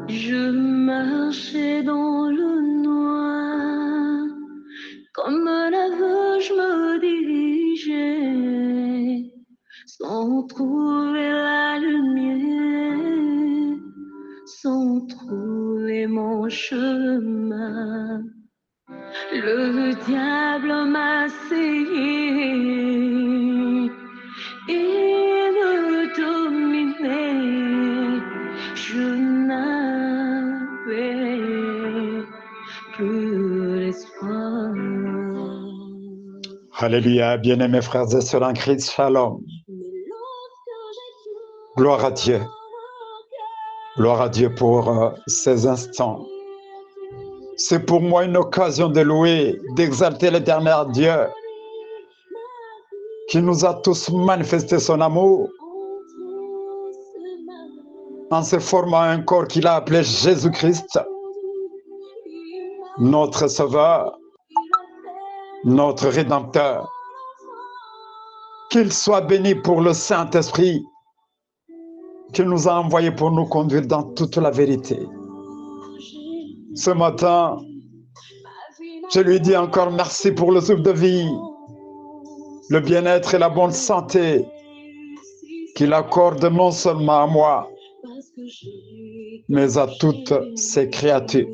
Je marchais dans le noir, comme un aveugle je me dirigeais, sans trouver la lumière, sans trouver mon chemin. Le diable m'a essayé et me dominait. Je n'avais plus l'espoir. Alléluia, bien-aimés frères et sœurs en Christ, shalom. Gloire à Dieu. Gloire à Dieu pour ces instants. C'est pour moi une occasion de louer, d'exalter l'éternel Dieu qui nous a tous manifesté son amour en se formant un corps qu'il a appelé Jésus-Christ, notre Sauveur, notre Rédempteur. Qu'il soit béni pour le Saint-Esprit qu'il nous a envoyé pour nous conduire dans toute la vérité. Ce matin, je lui dis encore merci pour le souffle de vie, le bien-être et la bonne santé qu'il accorde non seulement à moi, mais à toutes ses créatures.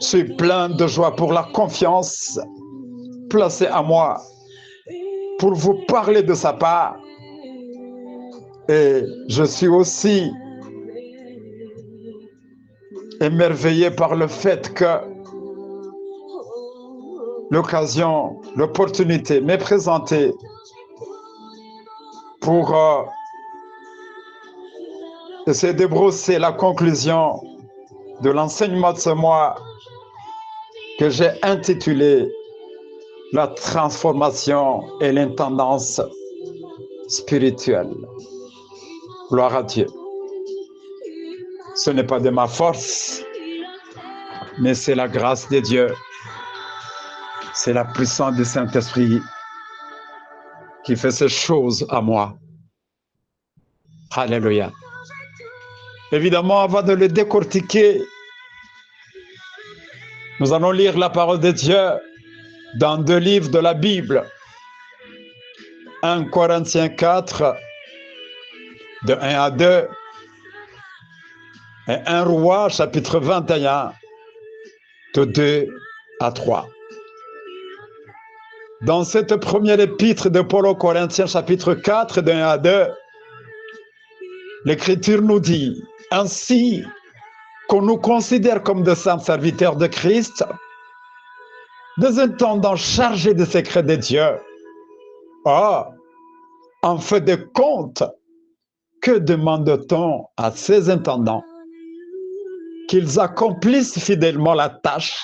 Je suis plein de joie pour la confiance placée à moi pour vous parler de sa part. Et je suis aussi émerveillé par le fait que l'occasion, l'opportunité m'est présentée pour essayer de brosser la conclusion de l'enseignement de ce mois que j'ai intitulé « La transformation et l'intendance spirituelle ». Gloire à Dieu. Ce n'est pas de ma force, mais c'est la grâce de Dieu. C'est la puissance du Saint-Esprit qui fait ces choses à moi. Alléluia. Évidemment, avant de le décortiquer, nous allons lire la parole de Dieu dans 2 livres de la Bible. 1 Corinthiens 4, de 1 à 2, et 1 Roi, chapitre 21, de 2 à 3. Dans cette première épître de Paul aux Corinthiens, chapitre 4, de 1 à 2, l'Écriture nous dit, ainsi qu'on nous considère comme de saints serviteurs de Christ, des intendants chargés des secrets de Dieu. Ah, en fait de compte, que demande-t-on à ces intendants? Qu'ils accomplissent fidèlement la tâche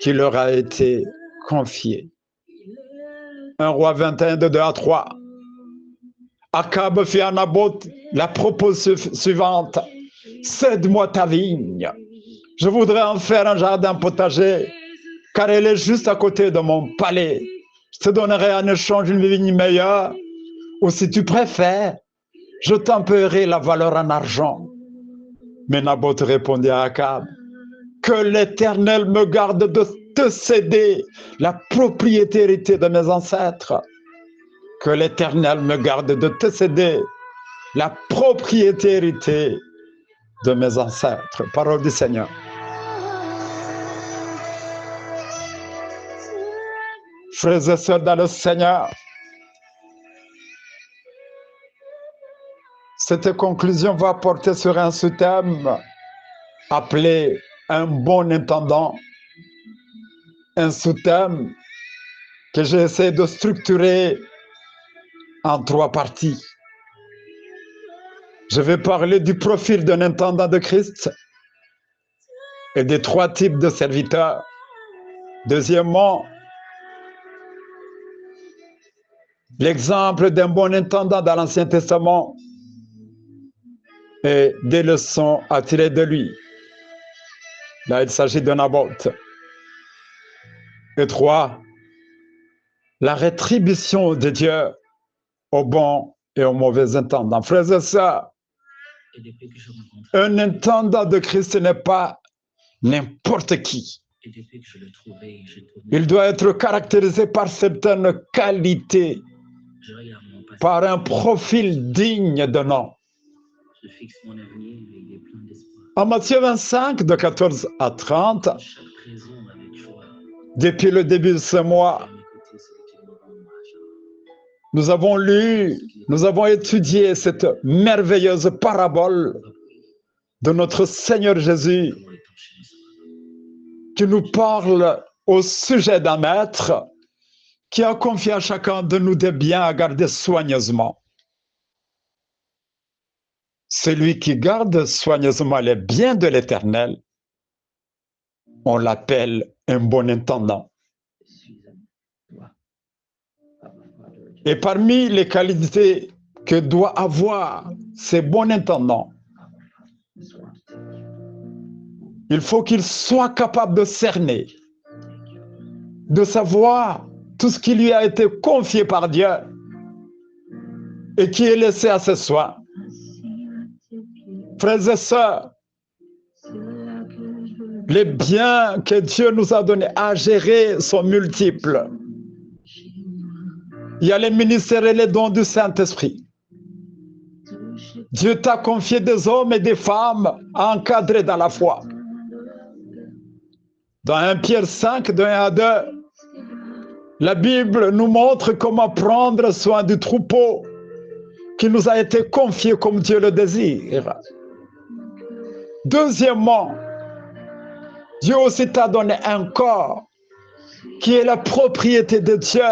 qui leur a été confiée. 1 Roi 21, de 2 à 3. Akab fit à Naboth la proposition suivante. Cède-moi ta vigne. Je voudrais en faire un jardin potager, car elle est juste à côté de mon palais. Je te donnerai en échange une vigne meilleure, ou si tu préfères, je t'en paierai la valeur en argent. Mais Naboth répondit à Akab, que l'Éternel me garde de te céder la propriété de mes ancêtres. Que l'Éternel me garde de te céder la propriété de mes ancêtres. Parole du Seigneur. Frères et sœurs dans le Seigneur, cette conclusion va porter sur un sous-thème appelé un bon intendant, un sous-thème que j'ai essayé de structurer en 3 parties. Je vais parler du profil d'un intendant de Christ et des 3 types de serviteurs. Deuxièmement, l'exemple d'un bon intendant dans l'Ancien Testament et des leçons à tirer de lui. Là, il s'agit de Naboth. Et 3, la rétribution de Dieu aux bons et aux mauvais intendants. Frères et sœurs, un intendant de Christ n'est pas n'importe qui. Il doit être caractérisé par certaines qualités, par un profil digne de nom. En Matthieu 25, de 14 à 30, depuis le début de ce mois, nous avons lu, nous avons étudié cette merveilleuse parabole de notre Seigneur Jésus qui nous parle au sujet d'un maître qui a confié à chacun de nous des biens à garder soigneusement. Celui qui garde soigneusement les biens de l'Éternel, on l'appelle un bon intendant. Et parmi les qualités que doit avoir ces bons intendants, il faut qu'il soit capable de cerner, de savoir tout ce qui lui a été confié par Dieu et qui est laissé à ses soins. Frères et sœurs, les biens que Dieu nous a donnés à gérer sont multiples. Il y a les ministères et les dons du Saint-Esprit. Dieu t'a confié des hommes et des femmes encadrés dans la foi. Dans 1 Pierre 5, de 1 à 2, la Bible nous montre comment prendre soin du troupeau qui nous a été confié comme Dieu le désire. Deuxièmement, Dieu aussi t'a donné un corps qui est la propriété de Dieu,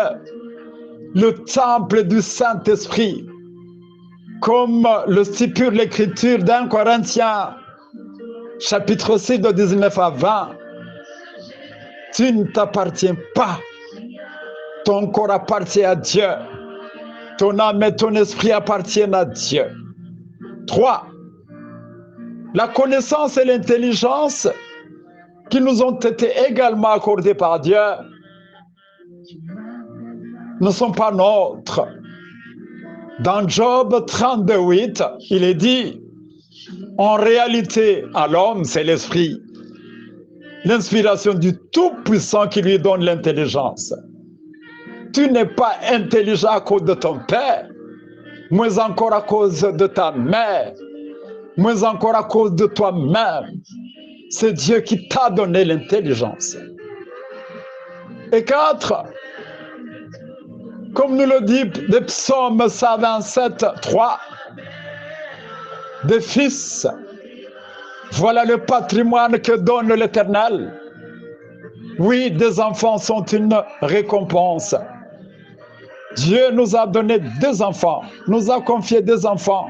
le temple du Saint-Esprit, comme le stipule l'Écriture d'un Corinthiens, chapitre 6, de 19 à 20. Tu ne t'appartiens pas. Ton corps appartient à Dieu. Ton âme et ton esprit appartiennent à Dieu. 3. La connaissance et l'intelligence qui nous ont été également accordées par Dieu ne sont pas nôtres. Dans Job 32:8, il est dit, en réalité, à l'homme, c'est l'esprit, l'inspiration du Tout-Puissant qui lui donne l'intelligence. Tu n'es pas intelligent à cause de ton père, moins encore à cause de ta mère, moins encore à cause de toi-même. C'est Dieu qui t'a donné l'intelligence. Et 4, comme nous le dit le psaume 127, 3, des fils, voilà le patrimoine que donne l'Éternel. Oui, des enfants sont une récompense. Dieu nous a donné des enfants, nous a confié des enfants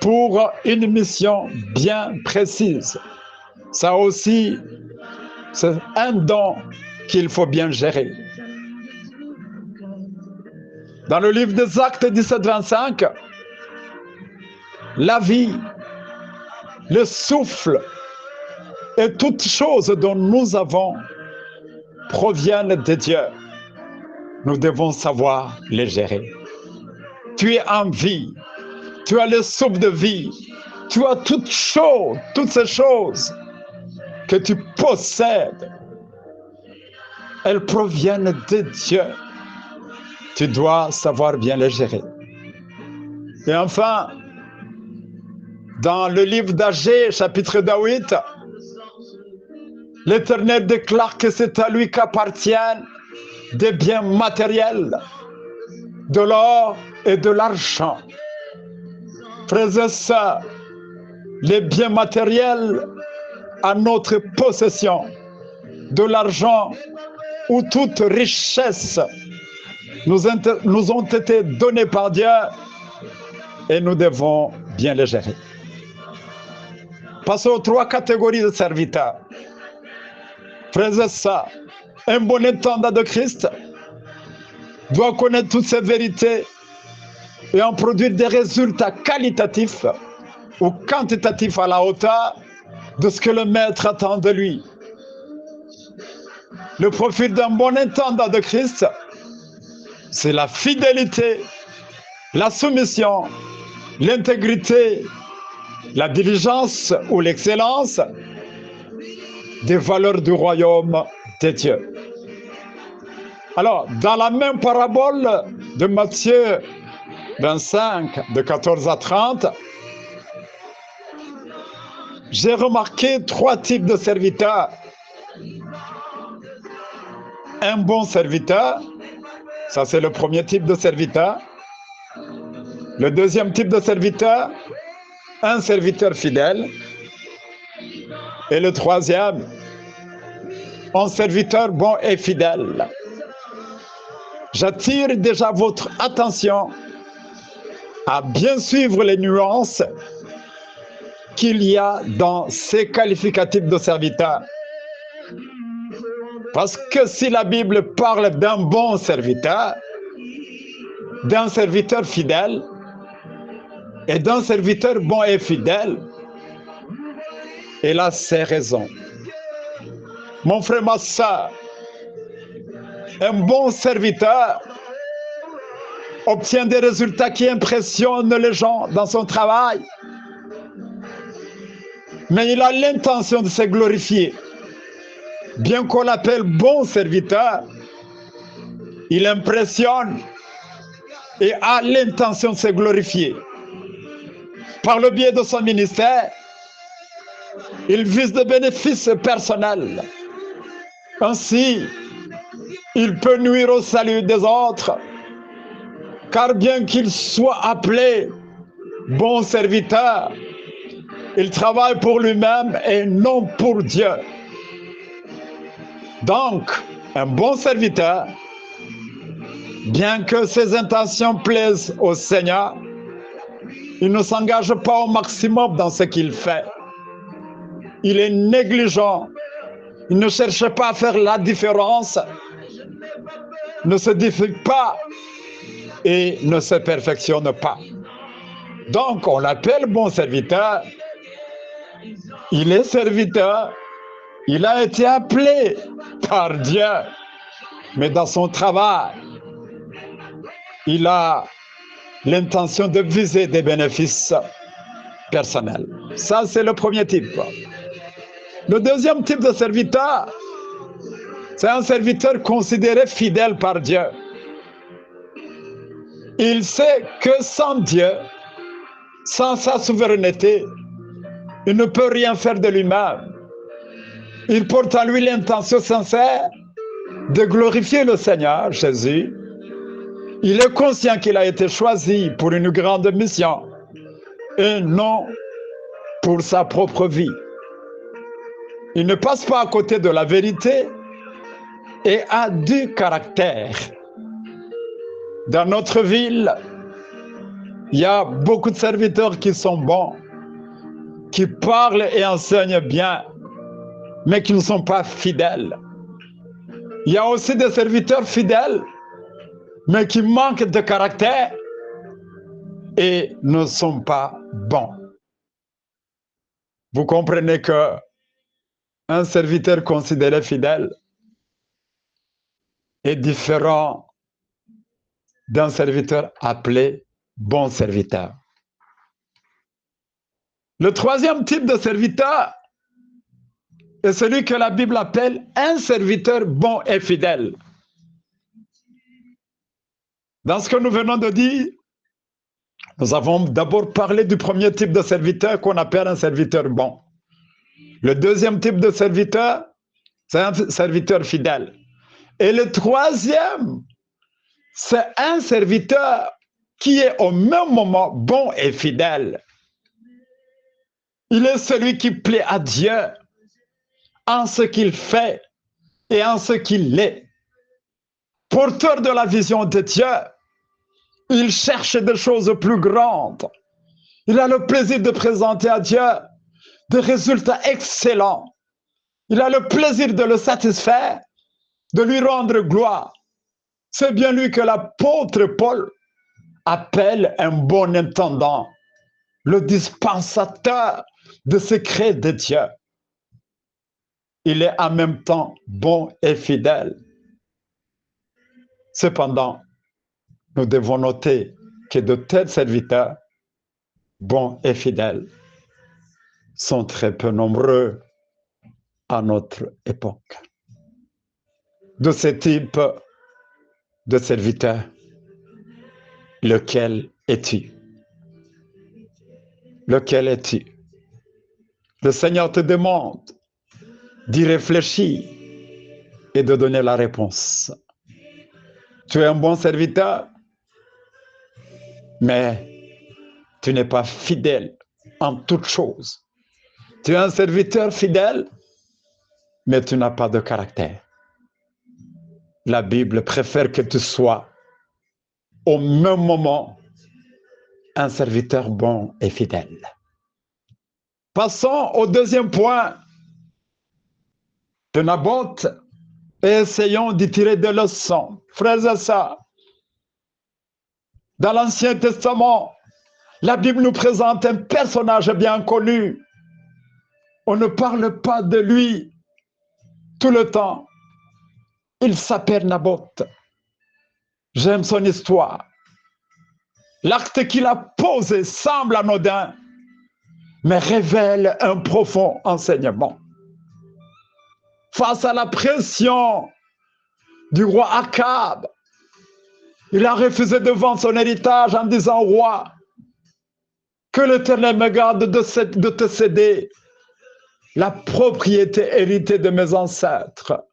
pour une mission bien précise. Ça aussi, c'est un don qu'il faut bien gérer. Dans le livre des Actes 17-25, la vie, le souffle et toutes choses dont nous avons proviennent de Dieu. Nous devons savoir les gérer. Tu es en vie, tu as le souffle de vie, tu as toutes ces choses que tu possèdes. Elles proviennent de Dieu. Tu dois savoir bien les gérer. Et enfin, dans le livre d'Agé, chapitre 8, l'Éternel déclare que c'est à lui qu'appartiennent des biens matériels, de l'or et de l'argent. Frères et sœurs, les biens matériels à notre possession, de l'argent ou toute richesse nous ont été donnés par Dieu et nous devons bien les gérer. Passons aux 3 catégories de serviteurs. Frères et sœurs, un bon intendant de Christ doit connaître toutes ces vérités et en produire des résultats qualitatifs ou quantitatifs à la hauteur de ce que le maître attend de lui. Le profil d'un bon intendant de Christ, c'est la fidélité, la soumission, l'intégrité, la diligence ou l'excellence des valeurs du royaume de Dieu. Alors, dans la même parabole de Matthieu 25, de 14 à 30, j'ai remarqué 3 types de serviteurs. Un bon serviteur, ça c'est le premier type de serviteur. Le deuxième type de serviteur, un serviteur fidèle. Et le troisième, un serviteur bon et fidèle. J'attire déjà votre attention à bien suivre les nuances qu'il y a dans ces qualificatifs de serviteur. Parce que si la Bible parle d'un bon serviteur, d'un serviteur fidèle et d'un serviteur bon et fidèle, elle a ses raisons. Mon frère, ma soeur, un bon serviteur obtient des résultats qui impressionnent les gens dans son travail, mais il a l'intention de se glorifier. Bien qu'on l'appelle bon serviteur, il impressionne et a l'intention de se glorifier. Par le biais de son ministère, il vise des bénéfices personnels. Ainsi, il peut nuire au salut des autres, car bien qu'il soit appelé bon serviteur, il travaille pour lui-même et non pour Dieu. Donc, un bon serviteur, bien que ses intentions plaisent au Seigneur, il ne s'engage pas au maximum dans ce qu'il fait. Il est négligent. Il ne cherche pas à faire la différence, ne se défie pas et ne se perfectionne pas. Donc, on l'appelle bon serviteur. Il est serviteur. Il a été appelé par Dieu. Mais dans son travail, il a l'intention de viser des bénéfices personnels. Ça, c'est le premier type. Le deuxième type de serviteur, c'est un serviteur considéré fidèle par Dieu. Il sait que sans Dieu, sans sa souveraineté, il ne peut rien faire de lui-même. Il porte en lui l'intention sincère de glorifier le Seigneur Jésus. Il est conscient qu'il a été choisi pour une grande mission et non pour sa propre vie. Il ne passe pas à côté de la vérité et a du caractère. Dans notre ville, il y a beaucoup de serviteurs qui sont bons, qui parlent et enseignent bien, mais qui ne sont pas fidèles. Il y a aussi des serviteurs fidèles, mais qui manquent de caractère et ne sont pas bons. Vous comprenez que un serviteur considéré fidèle est différent d'un serviteur appelé bon serviteur. Le troisième type de serviteur est celui que la Bible appelle un serviteur bon et fidèle. Dans ce que nous venons de dire, nous avons d'abord parlé du premier type de serviteur qu'on appelle un serviteur bon. Le deuxième type de serviteur, c'est un serviteur fidèle. Et le troisième, c'est un serviteur qui est au même moment bon et fidèle. Il est celui qui plaît à Dieu en ce qu'il fait et en ce qu'il est. Porteur de la vision de Dieu, il cherche des choses plus grandes. Il a le plaisir de présenter à Dieu des résultats excellents. Il a le plaisir de le satisfaire, de lui rendre gloire. C'est bien lui que l'apôtre Paul appelle un bon intendant, le dispensateur de secrets de Dieu. il est en même temps bon et fidèle. Cependant, nous devons noter que de tels serviteurs, bons et fidèles, sont très peu nombreux à notre époque. De ce type de serviteur, lequel es-tu? Lequel es-tu? Le Seigneur te demande d'y réfléchir et de donner la réponse. Tu es un bon serviteur, mais tu n'es pas fidèle en toutes choses. Tu es un serviteur fidèle, mais tu n'as pas de caractère. La Bible préfère que tu sois au même moment un serviteur bon et fidèle. Passons au deuxième point de Naboth et essayons d'y tirer des leçons. Frères et sœurs, dans l'Ancien Testament, la Bible nous présente un personnage bien connu. On ne parle pas de lui tout le temps. Il s'appelle Naboth. J'aime son histoire. L'acte qu'il a posé semble anodin, mais révèle un profond enseignement. Face à la pression du roi Akab, il a refusé de vendre son héritage en disant: roi, que l'Éternel me garde de te céder la propriété héritée de mes ancêtres.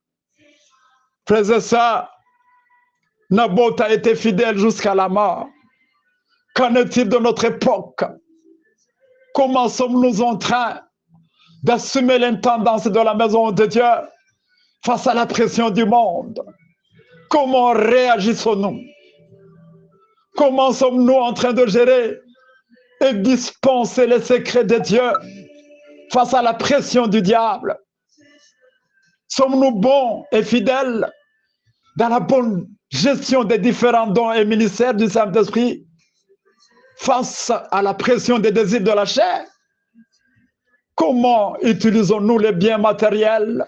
Frères et sœurs, Naboth a été fidèle jusqu'à la mort. Qu'en est-il de notre époque? Comment sommes-nous en train d'assumer l'intendance de la maison de Dieu face à la pression du monde? Comment réagissons-nous? Comment sommes-nous en train de gérer et dispenser les secrets de Dieu face à la pression du diable? Sommes-nous bons et fidèles dans la bonne gestion des différents dons et ministères du Saint-Esprit face à la pression des désirs de la chair? Comment utilisons-nous les biens matériels,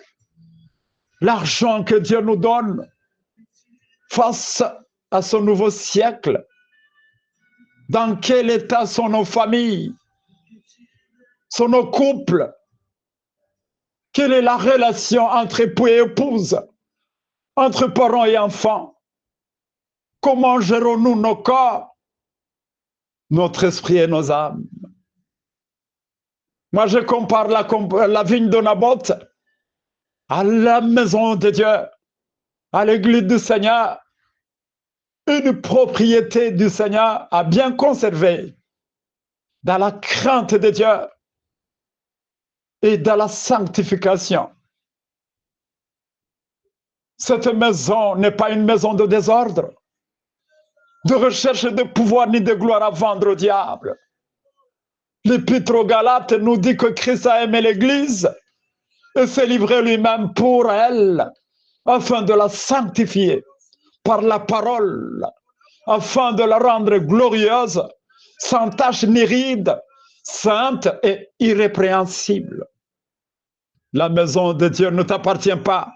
l'argent que Dieu nous donne face à ce nouveau siècle? Dans quel état sont nos familles, sont nos couples? Quelle est la relation entre époux et épouse, entre parents et enfants? Comment gérons-nous nos corps, notre esprit et nos âmes? Moi, je compare la vigne de Naboth à la maison de Dieu, à l'église du Seigneur, une propriété du Seigneur à bien conserver dans la crainte de Dieu et dans la sanctification. Cette maison n'est pas une maison de désordre, de recherche de pouvoir ni de gloire à vendre au diable. L'Épître aux Galates nous dit que Christ a aimé l'Église et s'est livré lui-même pour elle, afin de la sanctifier par la parole, afin de la rendre glorieuse, sans tache ni ride, sainte et irrépréhensible. La maison de Dieu ne t'appartient pas.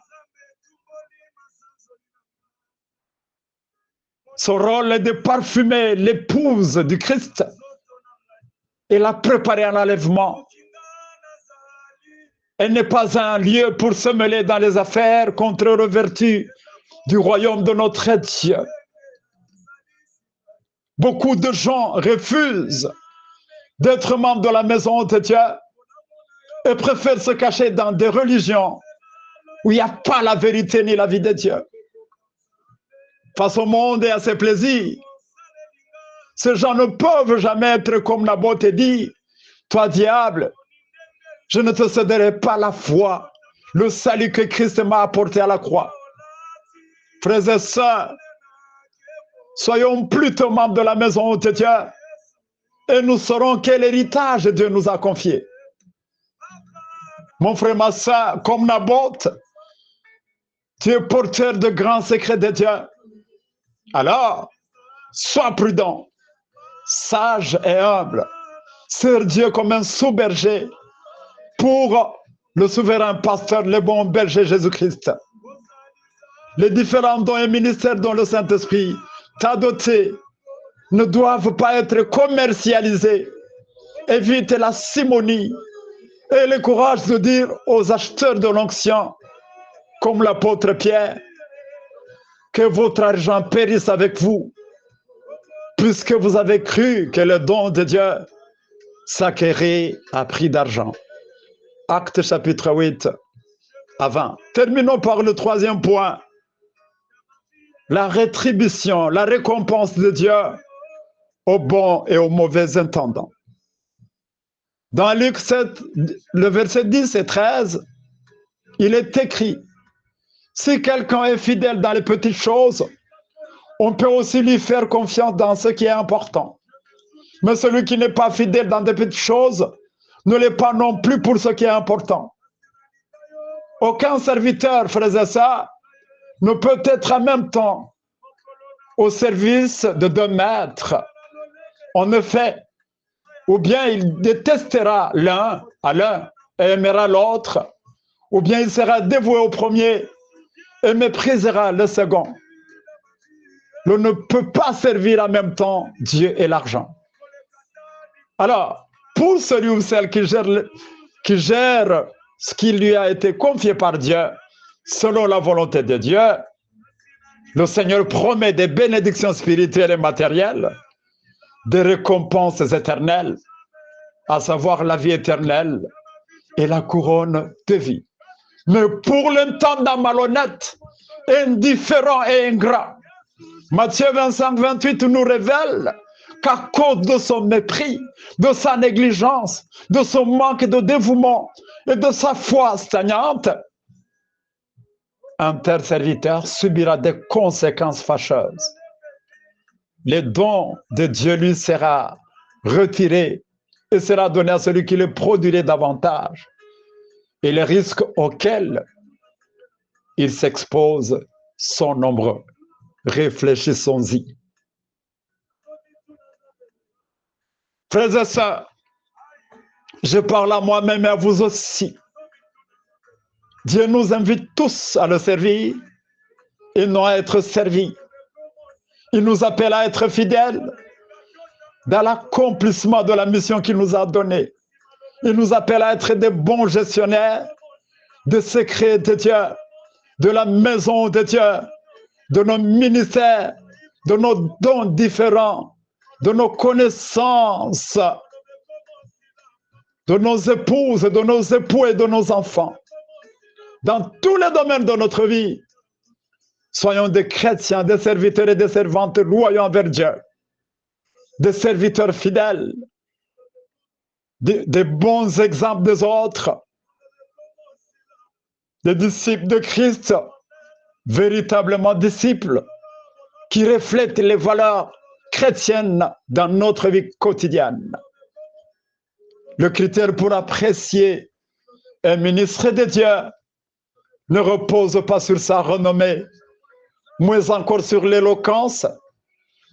Son rôle est de parfumer l'épouse du Christ et la préparer à l'enlèvement. Elle n'est pas un lieu pour se mêler dans les affaires contraires aux vertus du royaume de notre Dieu. Beaucoup de gens refusent d'être membres de la maison de Dieu et préfèrent se cacher dans des religions où il n'y a pas la vérité ni la vie de Dieu. Face au monde et à ses plaisirs, ces gens ne peuvent jamais être comme Naboth et dit: toi diable, je ne te céderai pas la foi, le salut que Christ m'a apporté à la croix. Frères et sœurs, soyons plutôt membres de la maison de Dieu et nous saurons quel héritage Dieu nous a confié. Mon frère, ma sœur, comme Naboth, tu es porteur de grands secrets de Dieu. Alors, sois prudent, sage et humble. Sers Dieu comme un sous-berger pour le souverain pasteur, le bon berger Jésus-Christ. Les différents dons et ministères dont le Saint-Esprit t'a doté ne doivent pas être commercialisés. Évite la simonie et le courage de dire aux acheteurs de l'onction, comme l'apôtre Pierre, que votre argent périsse avec vous, puisque vous avez cru que le don de Dieu s'acquérait à prix d'argent. Actes chapitre 8 à 20. Terminons par le troisième point. La rétribution, la récompense de Dieu aux bons et aux mauvais intendants. Dans Luc 7, le verset 10 et 13, il est écrit, si quelqu'un est fidèle dans les petites choses, on peut aussi lui faire confiance dans ce qui est important. Mais celui qui n'est pas fidèle dans des petites choses ne l'est pas non plus pour ce qui est important. Aucun serviteur, frères et sœurs, ne peut être en même temps au service de deux maîtres. En effet, ou bien il détestera l'un à l'un et aimera l'autre, ou bien il sera dévoué au premier et méprisera le second. L'on ne peut pas servir en même temps Dieu et l'argent. Alors, pour celui ou celle qui gère ce qui lui a été confié par Dieu, selon la volonté de Dieu, le Seigneur promet des bénédictions spirituelles et matérielles, des récompenses éternelles, à savoir la vie éternelle et la couronne de vie. Mais pour l'intendant malhonnête, indifférent et ingrat, Matthieu 25, 28 nous révèle qu'à cause de son mépris, de sa négligence, de son manque de dévouement et de sa foi stagnante, un tel serviteur subira des conséquences fâcheuses. Les dons de Dieu lui sera retiré et sera donné à celui qui le produirait davantage. Et les risques auxquels il s'expose sont nombreux. Réfléchissons-y. Frères et sœurs, je parle à moi-même et à vous aussi. Dieu nous invite tous à le servir et non à être servis. Il nous appelle à être fidèles dans l'accomplissement de la mission qu'il nous a donnée. Il nous appelle à être des bons gestionnaires des secrets de Dieu, de la maison de Dieu, de nos ministères, de nos dons différents, de nos connaissances, de nos épouses, de nos époux et de nos enfants. Dans tous les domaines de notre vie, soyons des chrétiens, des serviteurs et des servantes loyaux envers Dieu, des serviteurs fidèles, des bons exemples des autres, des disciples de Christ, véritablement disciples, qui reflètent les valeurs chrétiennes dans notre vie quotidienne. Le critère pour apprécier un ministre de Dieu ne repose pas sur sa renommée, moins encore sur l'éloquence,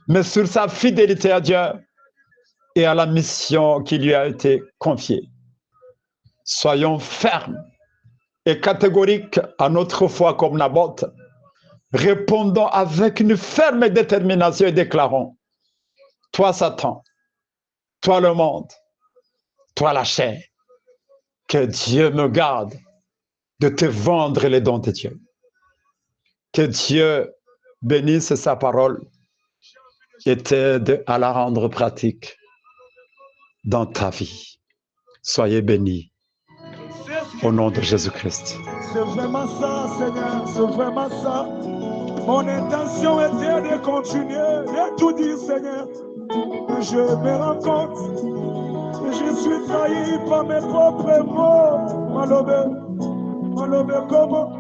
mais sur sa fidélité à Dieu et à la mission qui lui a été confiée. Soyons fermes et catégoriques à notre foi comme Naboth. Répondons avec une ferme détermination et déclarons: toi Satan, toi le monde, toi la chair, que Dieu me garde de te vendre les dons de Dieu. Que Dieu bénisse sa parole et t'aide à la rendre pratique dans ta vie. Soyez bénis au nom de Jésus-Christ. C'est vraiment ça, Seigneur, c'est vraiment ça. Mon intention était de continuer, de tout dire, Seigneur. Mais je me rends compte que je suis trahi par mes propres mots. Malobé, comment